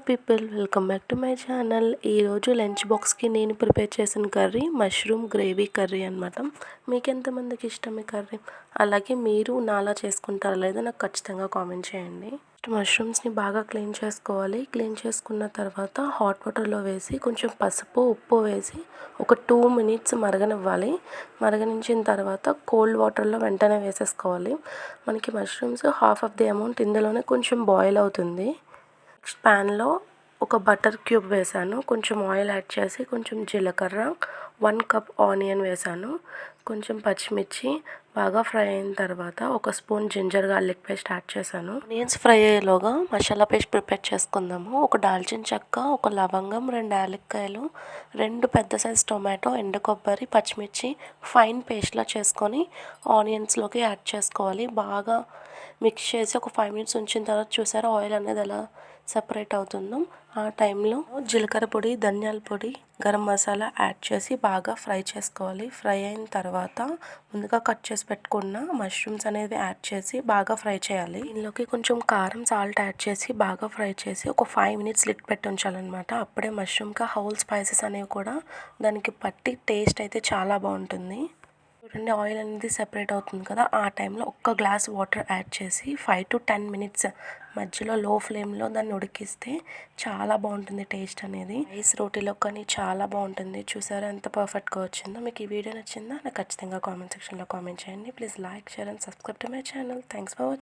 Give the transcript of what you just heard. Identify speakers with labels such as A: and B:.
A: People, welcome back to my channel. ఈరోజు lunch బాక్స్కి నేను ప్రిపేర్ చేసిన కర్రీ మష్రూమ్ గ్రేవీ కర్రీ అనమాట. మీకు ఎంతమందికి ఇష్టం ఈ కర్రీ, అలాగే మీరు నాలా చేసుకుంటారా లేదా నాకు ఖచ్చితంగా కామెంట్ చేయండి. మష్రూమ్స్ని బాగా క్లీన్ చేసుకోవాలి. క్లీన్ చేసుకున్న తర్వాత హాట్ వాటర్లో వేసి కొంచెం పసుపు ఉప్పు వేసి ఒక 2 minutes మరగనివ్వాలి. మరగనించిన తర్వాత కోల్డ్ వాటర్లో వెంటనే వేసేసుకోవాలి. మనకి mushrooms half of the amount ఇందులోనే కొంచెం బాయిల్ అవుతుంది. నెక్స్ట్ ప్యాన్లో ఒక బటర్ క్యూబ్ వేసాను, కొంచెం ఆయిల్ యాడ్ చేసి కొంచెం జీలకర్ర, 1 cup ఆనియన్ వేసాను, కొంచెం పచ్చిమిర్చి బాగా ఫ్రై అయిన తర్వాత ఒక spoon ginger garlic paste add చేశాను. ఆనియన్స్ ఫ్రై అయ్యేలోగా మసాలా పేస్ట్ ప్రిపేర్ చేసుకుందాము. ఒక దాల్చిన చెక్క, ఒక లవంగం, 2 యాలక్కాయలు, 2 పెద్ద సైజ్ టొమాటో, ఎండు కొబ్బరి, పచ్చిమిర్చి ఫైన్ పేస్ట్లా చేసుకొని ఆనియన్స్లోకి యాడ్ చేసుకోవాలి. బాగా మిక్స్ చేసి ఒక 5 minutes ఉంచిన తర్వాత చూసారా ఆయిల్ అనేది ఎలా సపరేట్ అవుతుందో. ఆ టైంలో జీలకర్ర పొడి, ధనియాల పొడి, గరం మసాలా యాడ్ చేసి బాగా ఫ్రై చేసుకోవాలి. ఫ్రై అయిన తర్వాత ముందుగా కట్ చేసి పెట్టుకున్న మష్రూమ్స్ అనేది యాడ్ చేసి బాగా ఫ్రై చేయాలి. దీనిలోకి కొంచెం కారం, సాల్ట్ యాడ్ చేసి బాగా ఫ్రై చేసి ఒక 5 minutes లిడ్ పెట్టి ఉంచాలన్నమాట. అప్పుడే మష్రూమ్కి హోల్ స్పైసెస్ అనేవి కూడా దానికి పట్టి టేస్ట్ అయితే చాలా బాగుంటుంది. చూడండి ఆయిల్ అనేది సెపరేట్ అవుతుంది కదా, ఆ టైంలో ఒక్క గ్లాస్ వాటర్ యాడ్ చేసి 5 to 10 minutes మధ్యలో లో ఫ్లేమ్లో దాన్ని ఉడికిస్తే చాలా బాగుంటుంది టేస్ట్ అనేది. రైస్ రోటీలో కానీ చాలా బాగుంటుంది. చూసారా ఎంత పర్ఫెక్ట్గా వచ్చిందో. మీకు ఈ వీడియో నచ్చిందా? నాకు ఖచ్చితంగా కామెంట్ సెక్షన్లో కామెంట్ చేయండి. Please like, share and subscribe to my channel. Thanks for watching.